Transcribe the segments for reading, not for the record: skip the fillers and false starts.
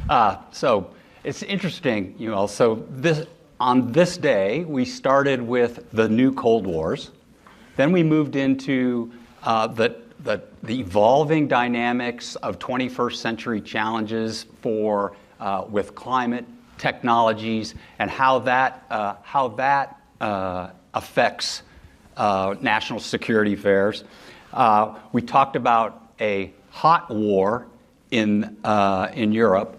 So it's interesting, so on this day, we started with the new Cold Wars. Then we moved into the evolving dynamics of 21st century challenges with climate technologies and how that affects national security affairs. We talked about a hot war in Europe,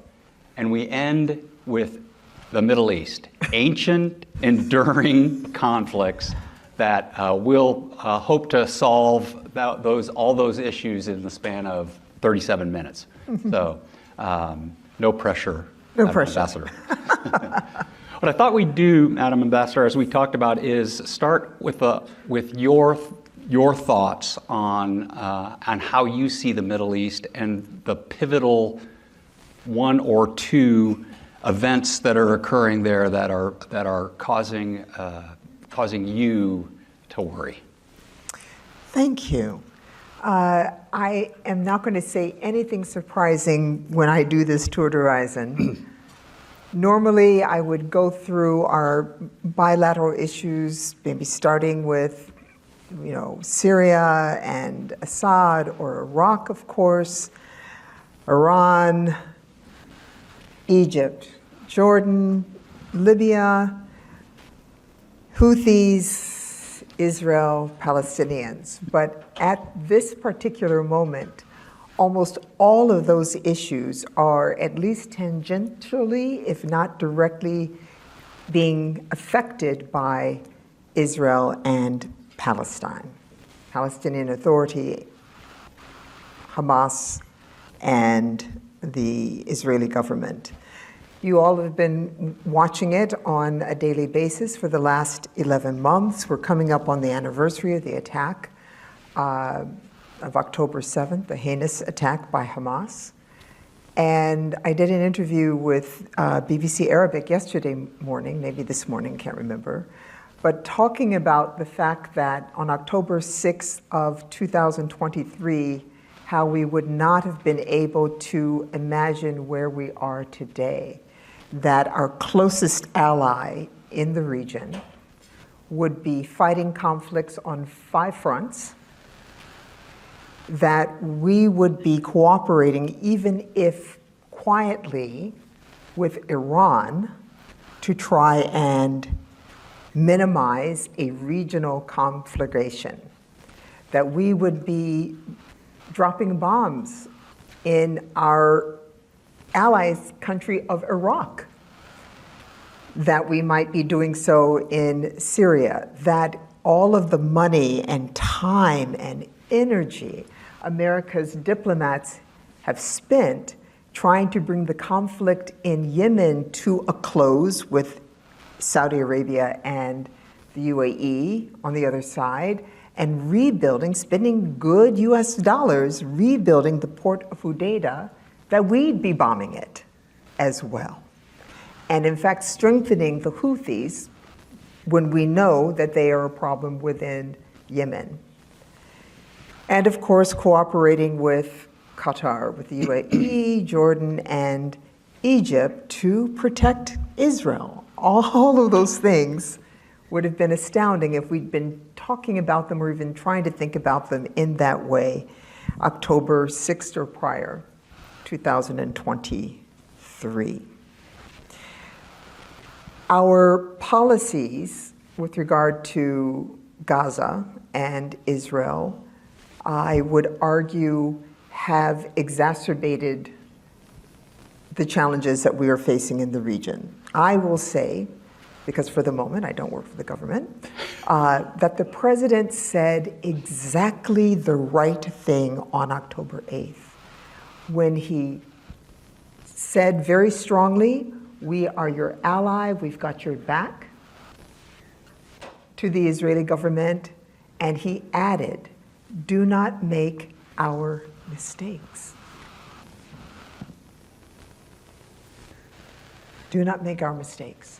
and we end with the Middle East, ancient, enduring conflicts that we'll hope to solve all those issues in the span of 37 minutes. So no pressure, Ambassador. What I thought we'd do, Madam Ambassador, as we talked about, is start with your thoughts on how you see the Middle East and the pivotal one or two events that are occurring there that are causing you to worry. Thank you. I am not going to say anything surprising when I do this tour d'horizon. Normally, I would go through our bilateral issues, maybe starting with, Syria and Assad, or Iraq, of course, Iran, Egypt, Jordan, Libya, Houthis, Israel, Palestinians. But at this particular moment, almost all of those issues are at least tangentially, if not directly, being affected by Israel and Palestine. Palestinian Authority, Hamas, and the Israeli government. You all have been watching it on a daily basis for the last 11 months. We're coming up on the anniversary of the attack of October 7th, the heinous attack by Hamas. And I did an interview with BBC Arabic yesterday morning, maybe this morning, can't remember, but talking about the fact that on October 6th of 2023, how we would not have been able to imagine where we are today, that our closest ally in the region would be fighting conflicts on 5 fronts, that we would be cooperating, even if quietly, with Iran to try and minimize a regional conflagration, that we would be dropping bombs in our allies' country of Iraq, that we might be doing so in Syria, that all of the money and time and energy America's diplomats have spent trying to bring the conflict in Yemen to a close with Saudi Arabia and the UAE on the other side, and rebuilding, spending good US dollars, rebuilding the port of Hodeidah, that we'd be bombing it as well. And in fact, strengthening the Houthis when we know that they are a problem within Yemen. And of course, cooperating with Qatar, with the UAE, Jordan, and Egypt to protect Israel. All of those things would have been astounding if we'd been talking about them or even trying to think about them in that way, October 6th or prior, 2023. Our policies with regard to Gaza and Israel, I would argue, have exacerbated the challenges that we are facing in the region. I will say, because for the moment I don't work for the government, that the president said exactly the right thing on October 8th when he said very strongly, "We are your ally, we've got your back," to the Israeli government, and he added, "Do not make our mistakes." Do not make our mistakes.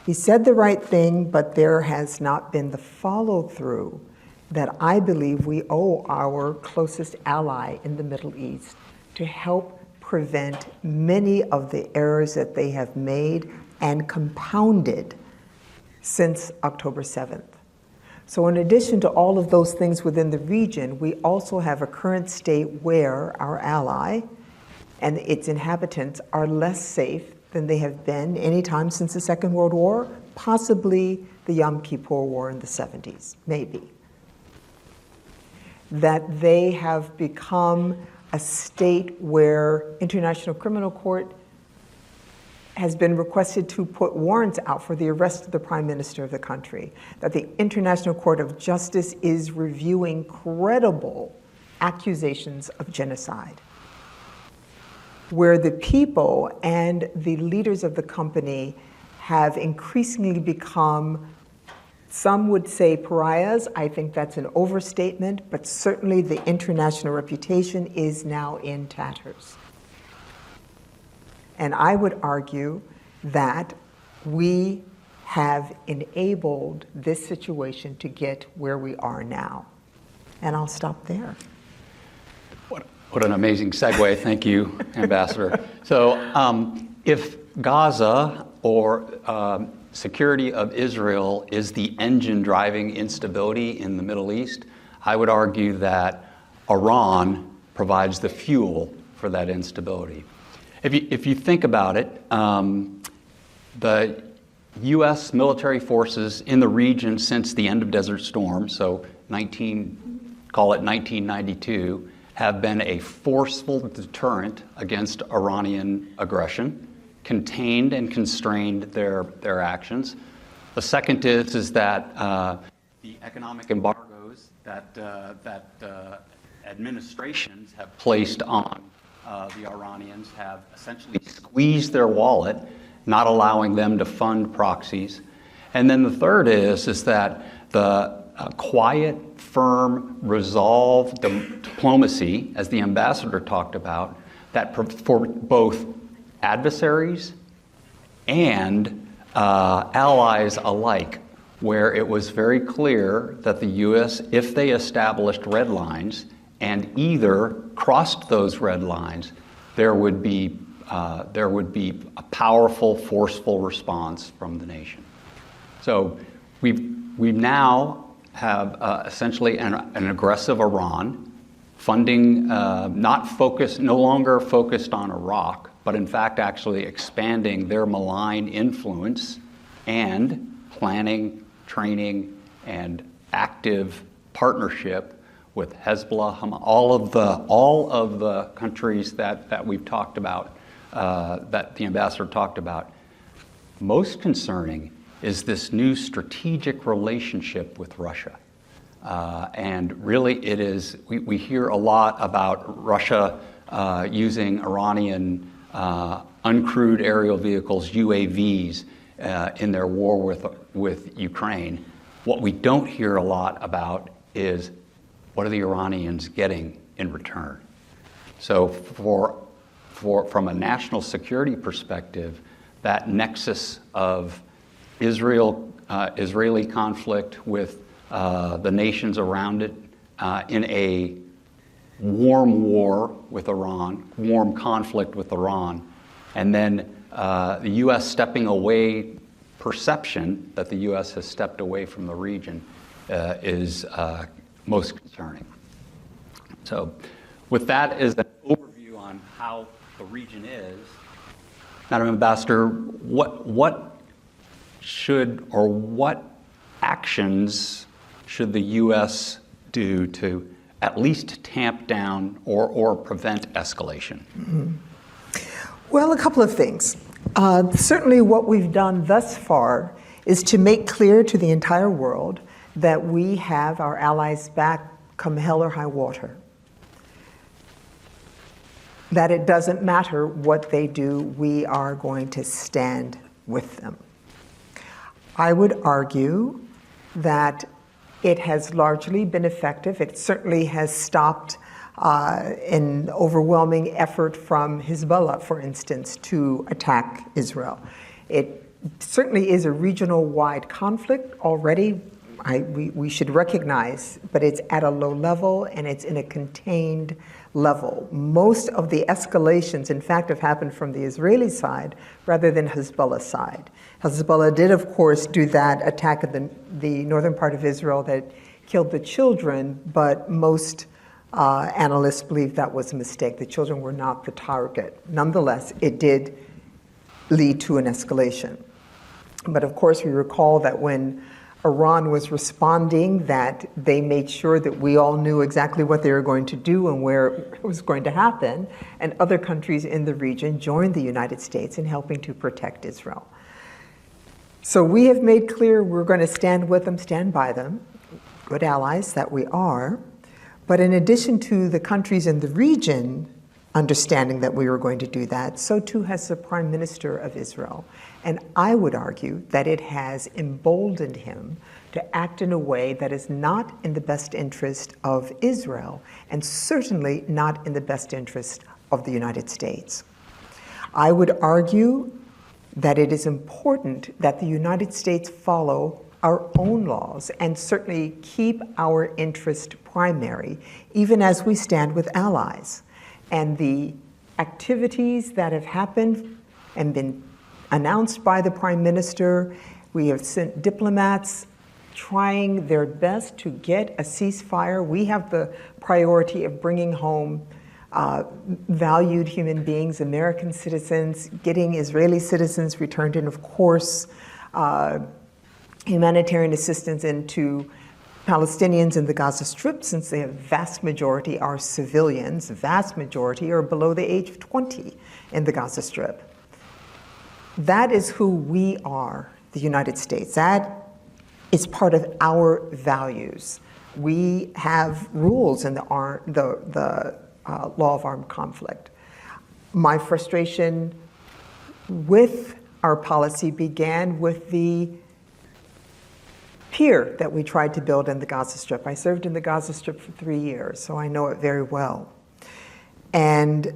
He said the right thing, but there has not been the follow-through that I believe we owe our closest ally in the Middle East to help prevent many of the errors that they have made and compounded since October 7th. So in addition to all of those things within the region, we also have a current state where our ally and its inhabitants are less safe than they have been any time since the Second World War, possibly the Yom Kippur War in the 70s, maybe. That they have become a state where International Criminal Court has been requested to put warrants out for the arrest of the Prime Minister of the country, that the International Court of Justice is reviewing credible accusations of genocide, where the people and the leaders of the company have increasingly become, some would say pariahs. I think that's an overstatement, but certainly the international reputation is now in tatters. And I would argue that we have enabled this situation to get where we are now. And I'll stop there. What an amazing segue. Thank you, Ambassador. So if Gaza or security of Israel is the engine driving instability in the Middle East, I would argue that Iran provides the fuel for that instability. If you think about it, the U.S. military forces in the region since the end of Desert Storm, so call it 1992, have been a forceful deterrent against Iranian aggression, contained and constrained their actions. The second is that the economic embargoes that administrations have placed on the Iranians have essentially squeezed their wallet, not allowing them to fund proxies. And then the third is that the quiet, firm, resolved diplomacy, as the ambassador talked about, that for both adversaries and allies alike, where it was very clear that the U.S., if they established red lines and either crossed those red lines, there would be a powerful, forceful response from the nation. So we now have essentially an aggressive Iran, funding no longer focused on Iraq, but in fact actually expanding their malign influence and planning, training, and active partnership with Hezbollah, all of the countries that we've talked about, that the ambassador talked about. Most concerning is this new strategic relationship with Russia. And really it is, we hear a lot about Russia using Iranian uncrewed aerial vehicles, UAVs, in their war with Ukraine. What we don't hear a lot about is what are the Iranians getting in return? So from a national security perspective, that nexus of Israeli conflict with the nations around it in a warm war with Iran, warm conflict with Iran, and then the U.S. stepping away, perception that the U.S. has stepped away from the region is most concerning. So with that as an overview on how the region is, Madam Ambassador, what actions should the U.S. do to at least tamp down or prevent escalation? Mm-hmm. Well, a couple of things. Certainly what we've done thus far is to make clear to the entire world that we have our allies back come hell or high water. That it doesn't matter what they do, we are going to stand with them. I would argue that it has largely been effective. It certainly has stopped an overwhelming effort from Hezbollah, for instance, to attack Israel. It certainly is a regional-wide conflict already. We should recognize, but it's at a low level and it's in a contained level. Most of the escalations, in fact, have happened from the Israeli side rather than Hezbollah's side. Hezbollah did, of course, do that attack at the northern part of Israel that killed the children, but most analysts believe that was a mistake. The children were not the target. Nonetheless, it did lead to an escalation. But of course, we recall that when Iran was responding, that they made sure that we all knew exactly what they were going to do and where it was going to happen, and other countries in the region joined the United States in helping to protect Israel. So we have made clear we're going to stand with them, stand by them, good allies that we are. But in addition to the countries in the region understanding that we were going to do that, so too has the Prime Minister of Israel. And I would argue that it has emboldened him to act in a way that is not in the best interest of Israel, and certainly not in the best interest of the United States. I would argue that it is important that the United States follow our own laws and certainly keep our interest primary, even as we stand with allies. And the activities that have happened and been announced by the Prime Minister, we have sent diplomats trying their best to get a ceasefire. We have the priority of bringing home valued human beings, American citizens, getting Israeli citizens returned, and of course, humanitarian assistance into Palestinians in the Gaza Strip, since the vast majority are civilians, vast majority are below the age of 20 in the Gaza Strip. That is who we are, the United States. That is part of our values. We have rules in the law of armed conflict. My frustration with our policy began with the pier that we tried to build in the Gaza Strip. I served in the Gaza Strip for 3 years, so I know it very well. And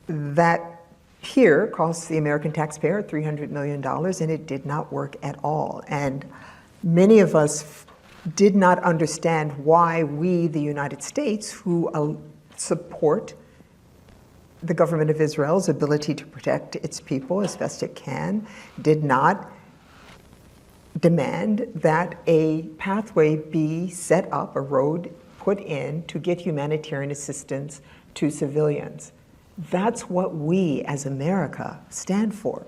that pier cost the American taxpayer $300 million, and it did not work at all. And many of us did not understand why we, the United States, who support the government of Israel's ability to protect its people as best it can, did not demand that a pathway be set up, a road put in to get humanitarian assistance to civilians. That's what we as America stand for.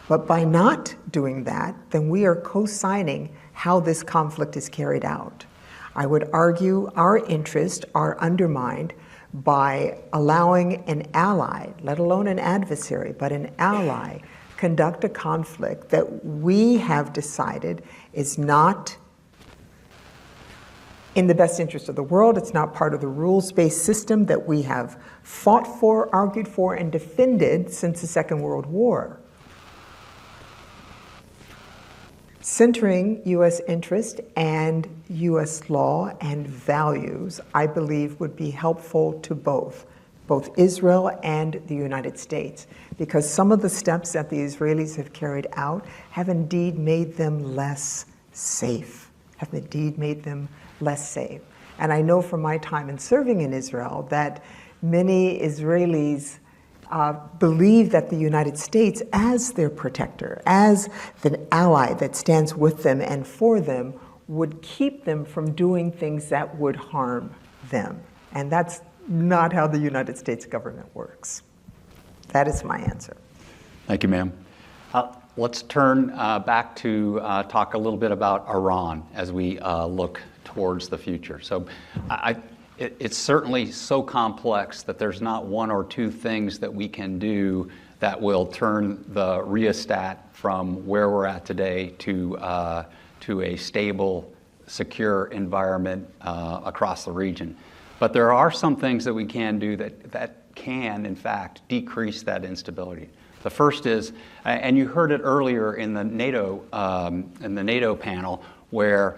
But by not doing that, then we are co-signing how this conflict is carried out. I would argue our interests are undermined by allowing an ally, let alone an adversary, but an ally, conduct a conflict that we have decided is not in the best interest of the world. It's not part of the rules-based system that we have fought for, argued for, and defended since the Second World War. Centering U.S. interest and U.S. law and values, I believe, would be helpful to both Israel and the United States, because some of the steps that the Israelis have carried out have indeed made them less safe, And I know from my time in serving in Israel that many Israelis believe that the United States, as their protector, as the ally that stands with them and for them, would keep them from doing things that would harm them. And that's not how the United States government works. That is my answer. Thank you, ma'am. Let's turn back to talk a little bit about Iran as we look towards the future. So it's certainly so complex that there's not one or two things that we can do that will turn the rheostat from where we're at today to a stable, secure environment across the region. But there are some things that we can do that can, in fact, decrease that instability. The first is, and you heard it earlier in the NATO panel, where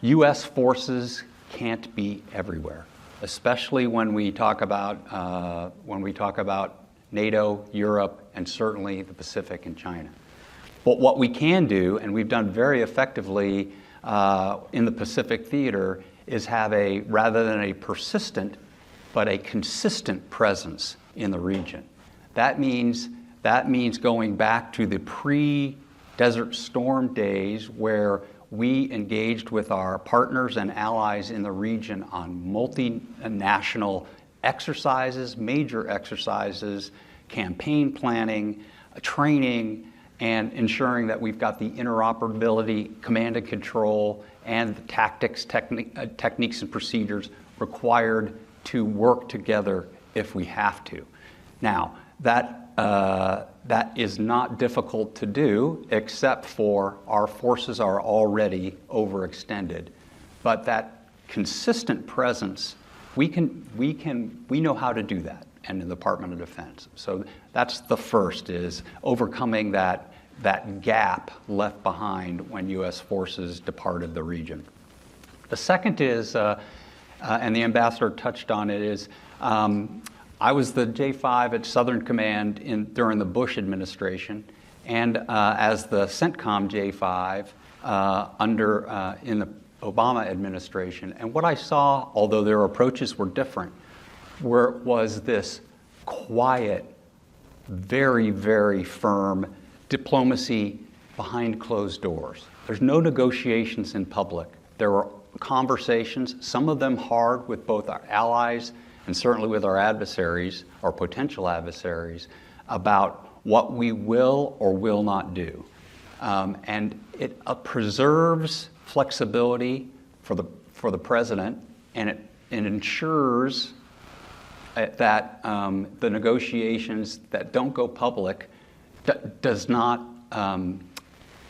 U.S. forces can't be everywhere, especially when we talk about NATO, Europe, and certainly the Pacific and China. But what we can do, and we've done very effectively in the Pacific theater, is have rather than a persistent but a consistent presence in the region. That means going back to the pre-Desert Storm days where we engaged with our partners and allies in the region on multinational exercises, major exercises, campaign planning, training, and ensuring that we've got the interoperability, command and control, and the tactics, techniques and procedures required to work together if we have to. Now, that is not difficult to do, except for our forces are already overextended. But that consistent presence, we know how to do that in the Department of Defense. So that's the first, is overcoming that gap left behind when U.S. forces departed the region. The second is, and the ambassador touched on it, is I was the J5 at Southern Command during the Bush administration, and as the CENTCOM J5 in the Obama administration. And what I saw, although their approaches were different, was this quiet, very, very firm diplomacy behind closed doors. There's no negotiations in public. There were conversations, some of them hard with both our allies and certainly with our adversaries, or potential adversaries, about what we will or will not do. And it preserves flexibility for the president, and it ensures that the negotiations that don't go public does not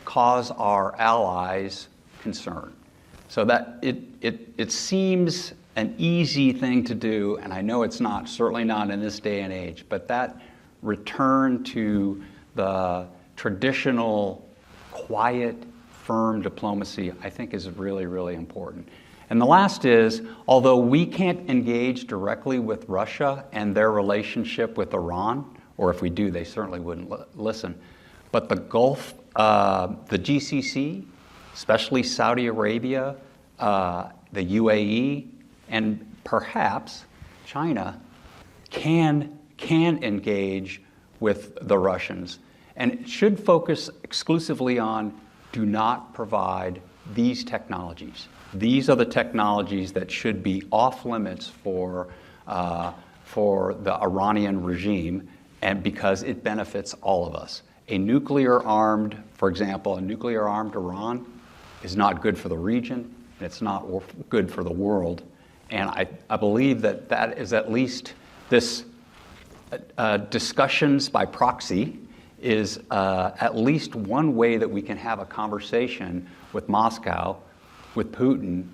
cause our allies concern. So that it seems an easy thing to do, and I know it's not, certainly not in this day and age, but that return to the traditional, quiet, firm diplomacy, I think is really, really important. And the last is, although we can't engage directly with Russia and their relationship with Iran, or if we do, they certainly wouldn't listen, but the Gulf, the GCC, especially Saudi Arabia, the UAE, and perhaps China can engage with the Russians. And it should focus exclusively on do not provide these technologies. These are the technologies that should be off limits for the Iranian regime, and because it benefits all of us. For example, a nuclear-armed Iran is not good for the region, and it's not good for the world. And I believe that is at least this discussions by proxy is at least one way that we can have a conversation with Moscow, with Putin,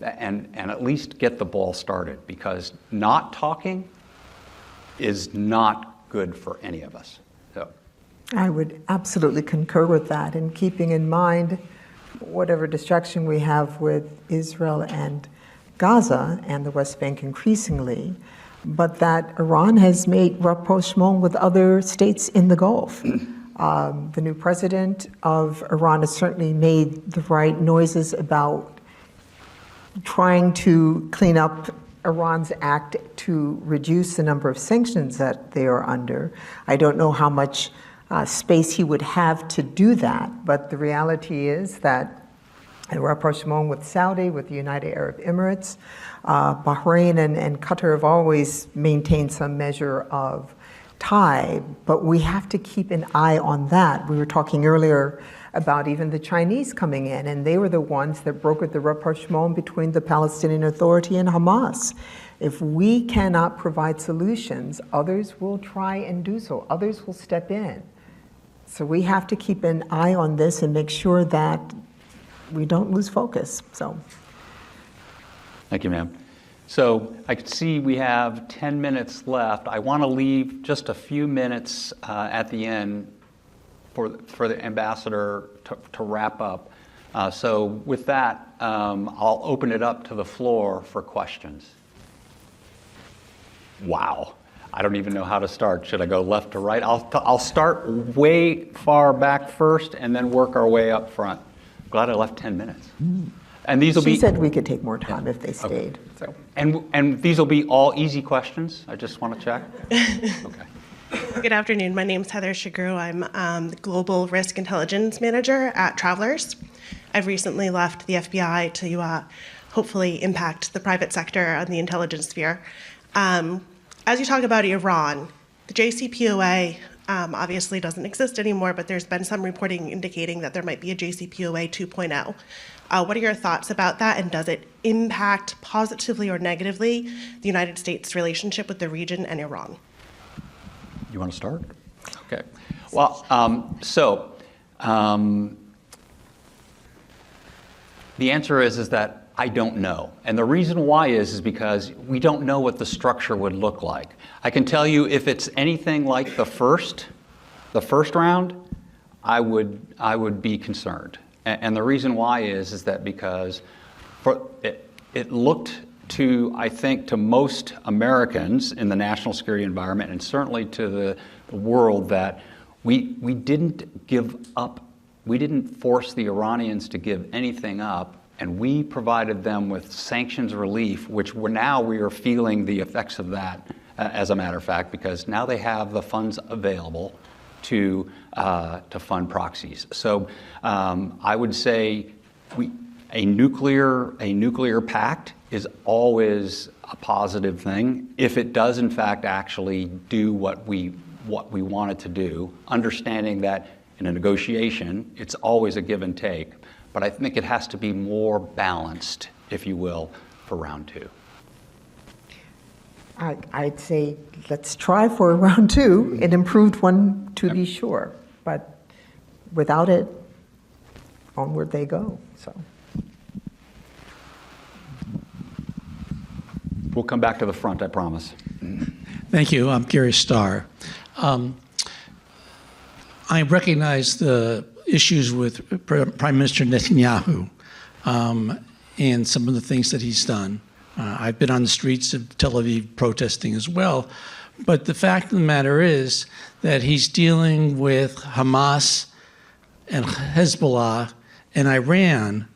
and at least get the ball started, because not talking is not good for any of us. So, I would absolutely concur with that, and keeping in mind whatever distraction we have with Israel and Gaza and the West Bank increasingly, but that Iran has made rapprochement with other states in the Gulf. The new president of Iran has certainly made the right noises about trying to clean up Iran's act to reduce the number of sanctions that they are under. I don't know how much space he would have to do that, but the reality is that a rapprochement with Saudi, with the United Arab Emirates, Bahrain and Qatar have always maintained some measure of tie, but we have to keep an eye on that. We were talking earlier about even the Chinese coming in, and they were the ones that brokered the rapprochement between the Palestinian Authority and Hamas. If we cannot provide solutions, others will try and do so. Others will step in. So we have to keep an eye on this and make sure that we don't lose focus. So, thank you, ma'am. So I can see we have 10 minutes left. I want to leave just a few minutes at the end for the ambassador to wrap up. So with that, I'll open it up to the floor for questions. Wow. I don't even know how to start. Should I go left to right? I'll start way far back first and then work our way up front. Glad I left 10 minutes. And these will She be, said we could take more time if they stayed. So. and these will be all easy questions. I just want to check. Okay. Good afternoon. My name is Heather Shagru. I'm the Global Risk Intelligence Manager at Travelers. I've recently left the FBI to hopefully impact the private sector on the intelligence sphere. As you talk about Iran, the JCPOA obviously doesn't exist anymore, but there's been some reporting indicating that there might be a JCPOA 2.0. What are your thoughts about that, and does it impact positively or negatively the United States' relationship with the region and Iran? You want to start? Okay. Well, the answer is that I don't know. And the reason why is because we don't know what the structure would look like. I can tell you if it's anything like the first round, I would be concerned. And the reason why is that because it looked to, I think, to most Americans in the national security environment, and certainly to the world, that we didn't give up. We didn't force the Iranians to give anything up, and we provided them with sanctions relief, which we are feeling the effects of that, as a matter of fact, because now they have the funds available to fund proxies. So I would say a nuclear pact is always a positive thing if it does in fact actually do what we want it to do, understanding that in a negotiation it's always a give and take, but I think it has to be more balanced, if you will, for round two. I'd say let's try for round two, an improved one to be sure, but without it, onward they go. So. We'll come back to the front, I promise. Thank you. I'm Gary Starr. I recognize the issues with Prime Minister Netanyahu and some of the things that he's done. I've been on the streets of Tel Aviv protesting as well. But the fact of the matter is that he's dealing with Hamas and Hezbollah and Iran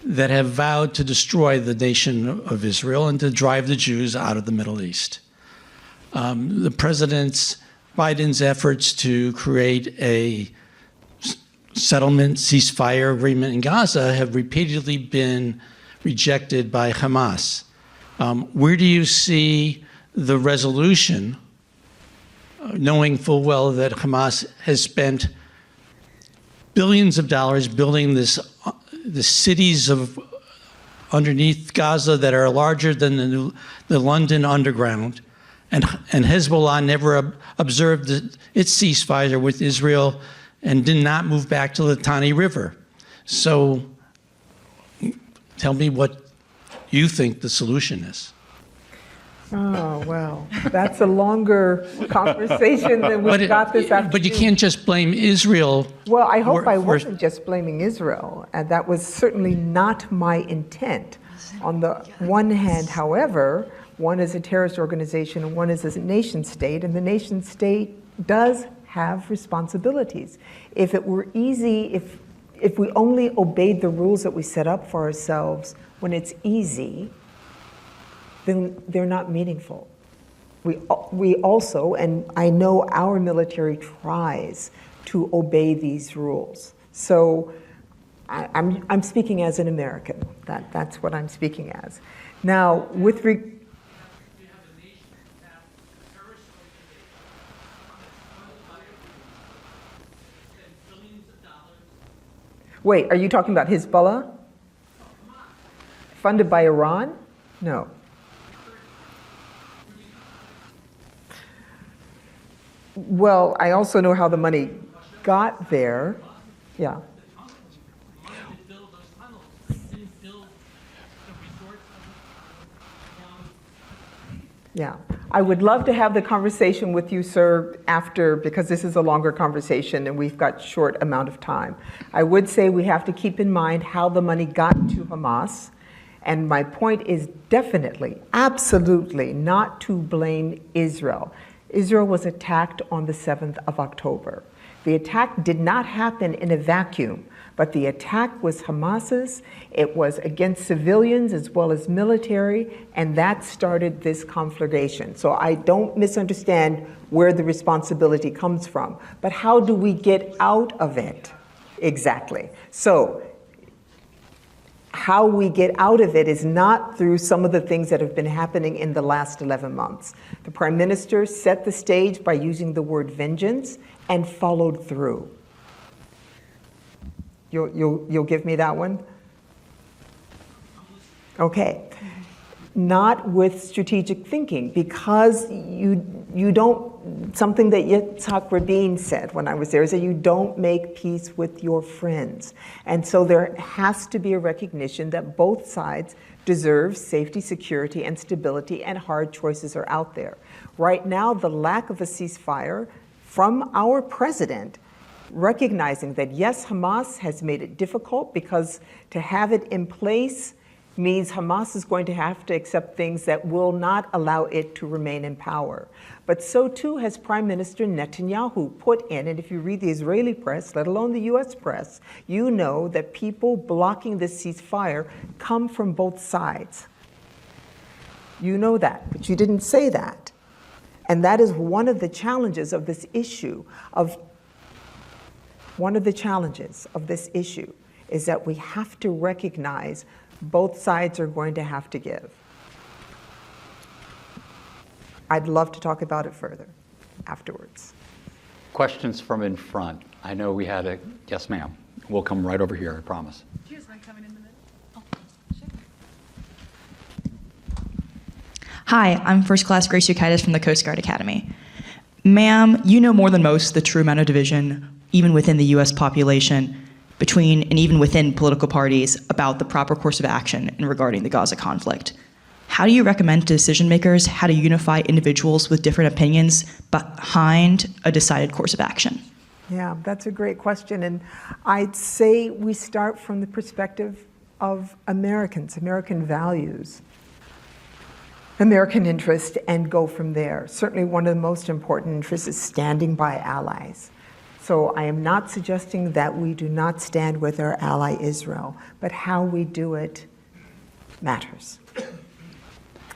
that have vowed to destroy the nation of Israel and to drive the Jews out of the Middle East. The President Biden's efforts to create a settlement ceasefire agreement in Gaza have repeatedly been rejected by Hamas. Where do you see the resolution, knowing full well that Hamas has spent billions of dollars building the cities of underneath Gaza that are larger than the London Underground, and Hezbollah never observed its ceasefire with Israel and did not move back to the Litani River. So tell me what you think the solution is. Oh, well, that's a longer conversation than we've got this afternoon. But you can't just blame Israel. Well, I hope I wasn't just blaming Israel, and that was certainly not my intent. On the one hand, however, one is a terrorist organization and one is a nation state, and the nation state does have responsibilities. If it were easy, if we only obeyed the rules that we set up for ourselves when it's easy, then they're not meaningful. We also, and I know our military tries to obey these rules. So I'm speaking as an American. That's what I'm speaking as. Now, with Wait, are you talking about Hezbollah? Funded by Iran? No. Well, I also know how the money got there. Yeah. Yeah. I would love to have the conversation with you, sir, after, because this is a longer conversation and we've got short amount of time. I would say we have to keep in mind how the money got to Hamas. And my point is definitely, absolutely not to blame Israel. Israel was attacked on the 7th of October. The attack did not happen in a vacuum. But the attack was Hamas's. It was against civilians as well as military, and that started this conflagration. So I don't misunderstand where the responsibility comes from. But how do we get out of it? Exactly. So how we get out of it is not through some of the things that have been happening in the last 11 months. The Prime Minister set the stage by using the word vengeance and followed through. You'll give me that one? Okay. Not with strategic thinking, because you don't, something that Yitzhak Rabin said when I was there is that you don't make peace with your friends. And so there has to be a recognition that both sides deserve safety, security, and stability, and hard choices are out there. Right now, the lack of a ceasefire from our president, recognizing that yes, Hamas has made it difficult, because to have it in place means Hamas is going to have to accept things that will not allow it to remain in power. But so too has Prime Minister Netanyahu put in, and if you read the Israeli press, let alone the US press, you know that people blocking this ceasefire come from both sides. You know that, but you didn't say that. And that is one of the challenges of this issue is that we have to recognize both sides are going to have to give. I'd love to talk about it further afterwards. Questions from in front. I know we had a, yes ma'am. We'll come right over here, I promise. Do you just mind coming in the middle? Oh, sure. Hi, I'm First Class Grace Yukaitis from the Coast Guard Academy. Ma'am, you know more than most the true amount of division, even within the US population, between and even within political parties about the proper course of action in regarding the Gaza conflict. How do you recommend to decision makers how to unify individuals with different opinions behind a decided course of action? Yeah, that's a great question. And I'd say we start from the perspective of Americans, American values, American interest, and go from there. Certainly one of the most important interests is standing by allies. So I am not suggesting that we do not stand with our ally Israel, but how we do it matters.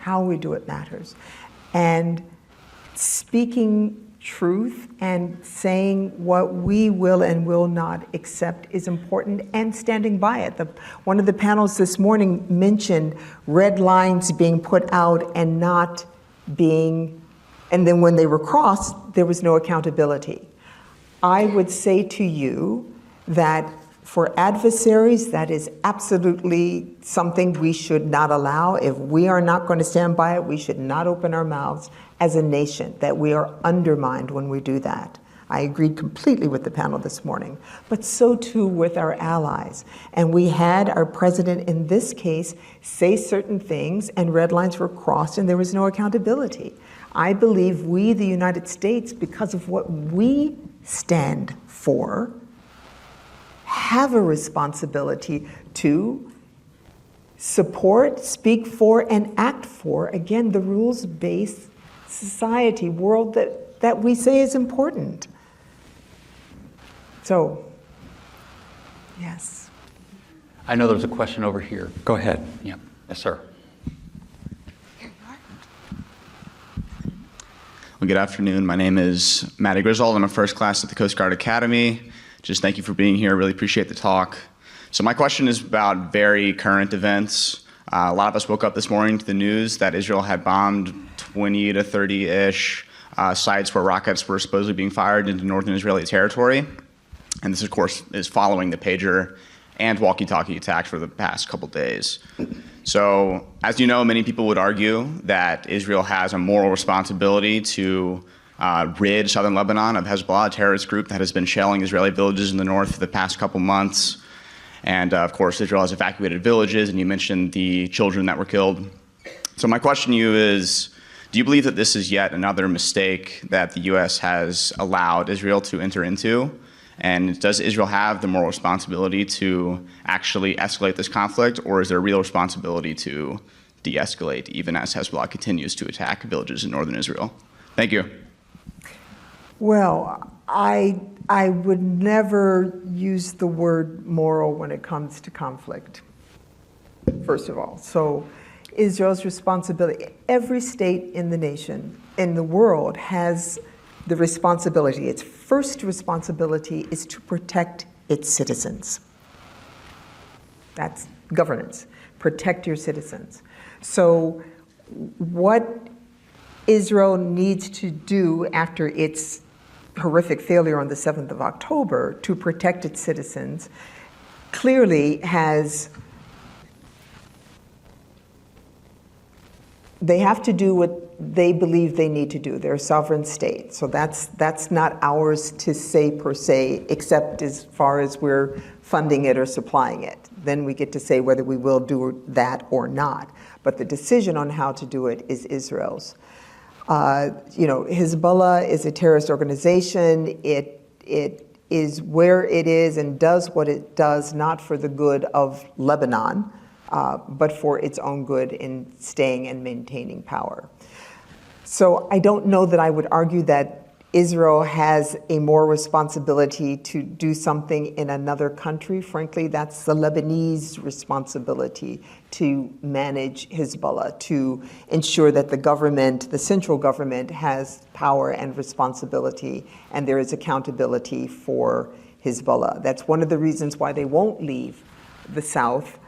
How we do it matters. And speaking truth and saying what we will and will not accept is important, and standing by it. One of the panels this morning mentioned red lines being put out and not being, and then when they were crossed, there was no accountability. I would say to you that for adversaries, that is absolutely something we should not allow. If we are not going to stand by it, we should not open our mouths as a nation, that we are undermined when we do that. I agreed completely with the panel this morning, but so too with our allies. And we had our president in this case say certain things, and red lines were crossed, and there was no accountability. I believe we, the United States, because of what we stand for, have a responsibility to support, speak for, and act for, again, the rules-based society, world that we say is important. So, yes. I know there's a question over here. Go ahead. Yeah. Yes, sir. Well, good afternoon. My name is Matty Griswold. I'm a first class at the Coast Guard Academy. Just thank you for being here. I really appreciate the talk. So my question is about very current events. A lot of us woke up this morning to the news that Israel had bombed 20 to 30-ish sites where rockets were supposedly being fired into northern Israeli territory. And this, of course, is following the pager and walkie-talkie attacks for the past couple days. So, as you know, many people would argue that Israel has a moral responsibility to rid southern Lebanon of Hezbollah, a terrorist group that has been shelling Israeli villages in the north for the past couple months. And of course, Israel has evacuated villages, and you mentioned the children that were killed. So my question to you is, do you believe that this is yet another mistake that the U.S. has allowed Israel to enter into? And does Israel have the moral responsibility to actually escalate this conflict, or is there a real responsibility to de-escalate, even as Hezbollah continues to attack villages in northern Israel? Thank you. Well, I would never use the word moral when it comes to conflict, first of all. So Israel's responsibility, every state in the nation, in the world, has the responsibility. Its first responsibility is to protect its citizens. That's governance. Protect your citizens. So what Israel needs to do after its horrific failure on the 7th of October to protect its citizens clearly they have to do what they believe they need to do. They're a sovereign state. So that's not ours to say per se, except as far as we're funding it or supplying it. Then we get to say whether we will do that or not. But the decision on how to do it is Israel's. Hezbollah is a terrorist organization. It is where it is and does what it does, not for the good of Lebanon, but for its own good in staying and maintaining power. So I don't know that I would argue that Israel has a more responsibility to do something in another country. Frankly, that's the Lebanese responsibility to manage Hezbollah, to ensure that the government, the central government, has power and responsibility, and there is accountability for Hezbollah. That's one of the reasons why they won't leave the south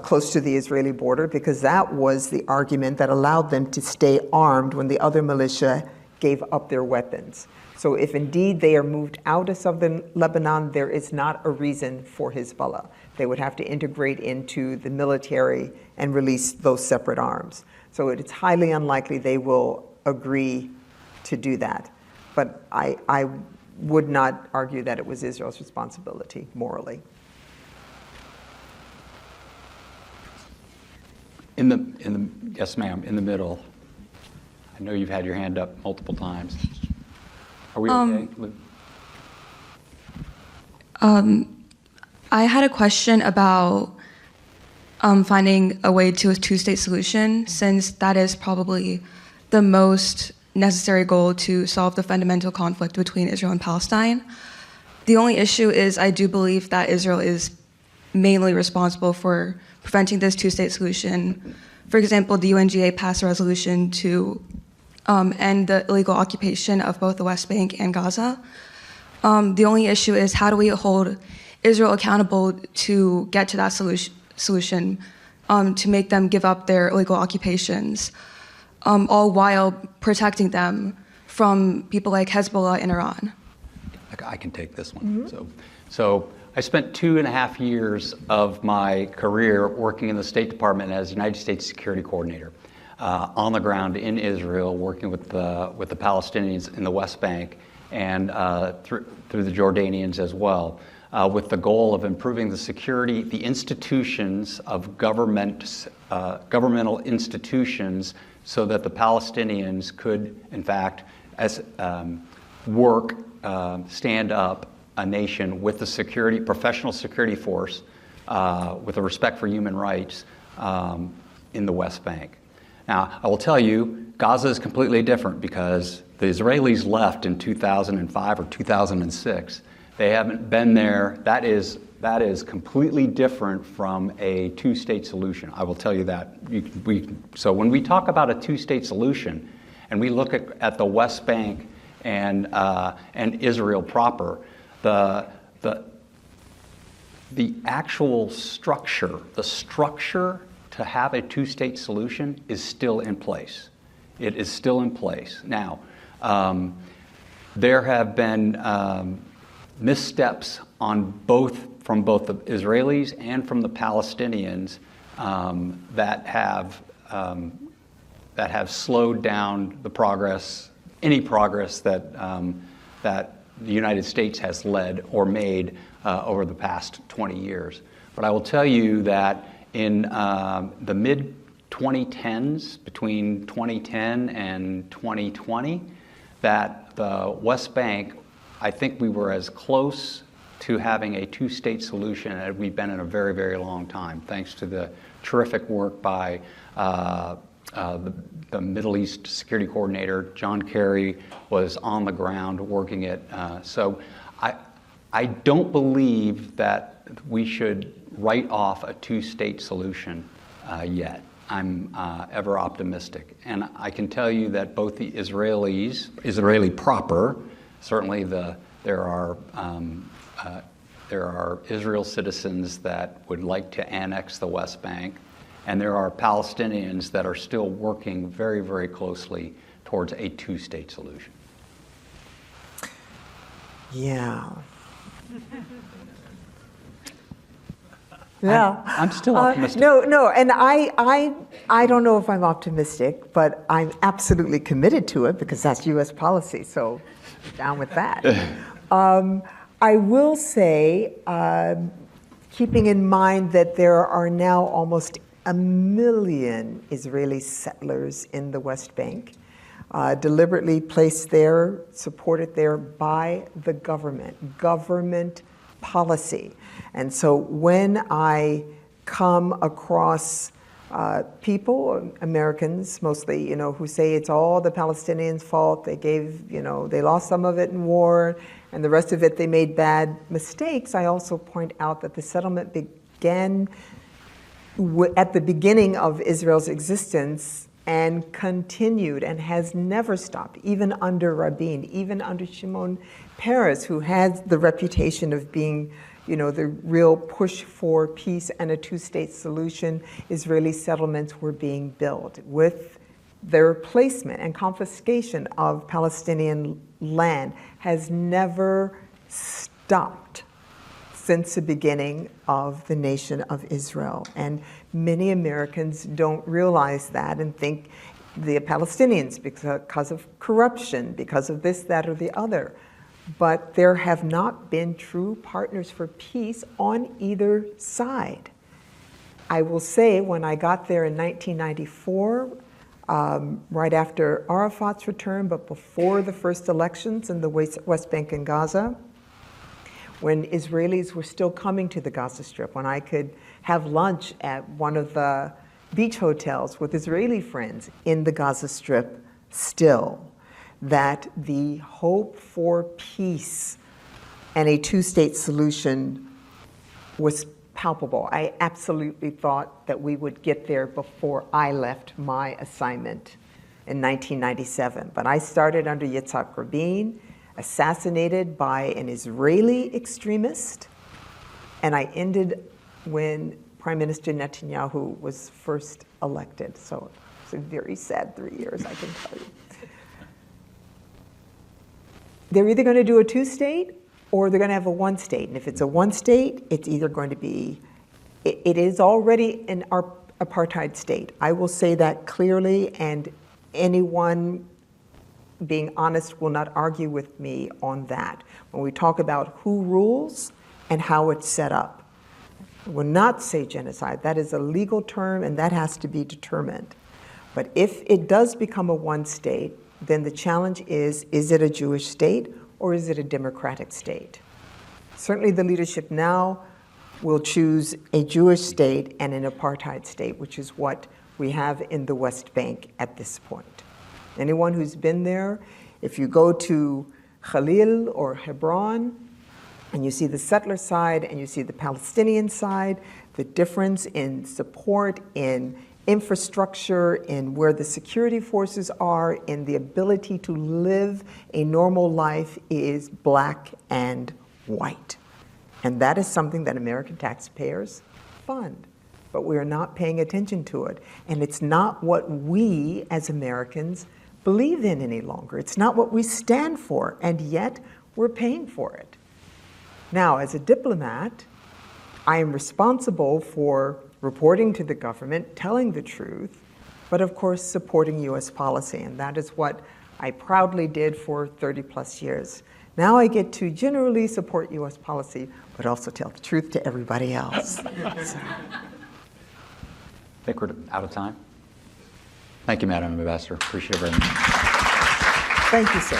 close to the Israeli border, because that was the argument that allowed them to stay armed when the other militia gave up their weapons. So if indeed they are moved out of southern Lebanon, there is not a reason for Hezbollah. They would have to integrate into the military and release those separate arms. So it's highly unlikely they will agree to do that. But I would not argue that it was Israel's responsibility morally. Yes, ma'am, in the middle. I know you've had your hand up multiple times. Are we okay? I had a question about finding a way to a two-state solution, since that is probably the most necessary goal to solve the fundamental conflict between Israel and Palestine. The only issue is I do believe that Israel is mainly responsible for preventing this two-state solution. For example, the UNGA passed a resolution to end the illegal occupation of both the West Bank and Gaza. The only issue is, how do we hold Israel accountable to get to that solution, to make them give up their illegal occupations, all while protecting them from people like Hezbollah and Iran? I can take this one. So I spent 2.5 years of my career working in the State Department as United States Security Coordinator, on the ground in Israel, working with the Palestinians in the West Bank and through the Jordanians as well, with the goal of improving the security, the institutions of governmental institutions, so that the Palestinians could, in fact, stand up a nation with the professional security force, with a respect for human rights in the West Bank. Now, I will tell you, Gaza is completely different, because the Israelis left in 2005 or 2006. They haven't been there. That is completely different from a two-state solution. I will tell you that. So when we talk about a two-state solution, and we look at the West Bank and Israel proper, the actual structure, to have a two-state solution is still in place. It is still in place. Now, there have been missteps from both the Israelis and from the Palestinians that have slowed down the progress, any progress that the United States has led or made over the past 20 years. But I will tell you that in the mid-2010s, between 2010 and 2020, that the West Bank, I think we were as close to having a two-state solution as we've been in a very, very long time, thanks to the terrific work by the Middle East Security Coordinator, John Kerry, was on the ground working it. So I don't believe that we should write off a two-state solution yet. I'm ever optimistic. And I can tell you that both the Israeli proper, certainly there are Israel citizens that would like to annex the West Bank, and there are Palestinians that are still working very, very closely towards a two-state solution. Yeah. Yeah. I'm still optimistic. No, and I don't know if I'm optimistic, but I'm absolutely committed to it because that's U.S. policy, so down with that. I will say, keeping in mind that there are now almost 1 million Israeli settlers in the West Bank, deliberately placed there, supported there by the government policy. And so when I come across people, Americans mostly, who say it's all the Palestinians' fault, they lost some of it in war, and the rest of it they made bad mistakes, I also point out that the settlement began at the beginning of Israel's existence and continued and has never stopped, even under Rabin, even under Shimon Peres, who has the reputation of being the real push for peace and a two-state solution. Israeli settlements were being built with their placement and confiscation of Palestinian land has never stopped since the beginning of the nation of Israel. And many Americans don't realize that and think the Palestinians, because of corruption, because of this, that, or the other. But there have not been true partners for peace on either side. I will say, when I got there in 1994, right after Arafat's return, but before the first elections in the West Bank and Gaza, when Israelis were still coming to the Gaza Strip, when I could have lunch at one of the beach hotels with Israeli friends in the Gaza Strip still, that the hope for peace and a two-state solution was palpable. I absolutely thought that we would get there before I left my assignment in 1997. But I started under Yitzhak Rabin, assassinated by an Israeli extremist, and I ended when Prime Minister Netanyahu was first elected. So it's a very sad 3 years, I can tell you. They're either going to do a two-state or they're going to have a one-state. And if it's a one-state, it's either going to be, it is already an apartheid state. I will say that clearly, and anyone being honest will not argue with me on that. When we talk about who rules and how it's set up, I will not say genocide. That is a legal term, and that has to be determined. But if it does become a one-state, then the challenge is it a Jewish state or is it a democratic state? Certainly the leadership now will choose a Jewish state and an apartheid state, which is what we have in the West Bank at this point. Anyone who's been there, if you go to Khalil or Hebron, and you see the settler side and you see the Palestinian side, the difference in support, in infrastructure, in where the security forces are, in the ability to live a normal life is black and white. And that is something that American taxpayers fund. But we are not paying attention to it. And it's not what we as Americans believe in any longer. It's not what we stand for, and yet we're paying for it. Now, as a diplomat, I am responsible for reporting to the government, telling the truth, but of course supporting U.S. policy, and that is what I proudly did for 30 plus years. Now I get to generally support U.S. policy, but also tell the truth to everybody else. So. I think we're out of time. Thank you, Madam Ambassador. Appreciate it very much. Thank you, sir.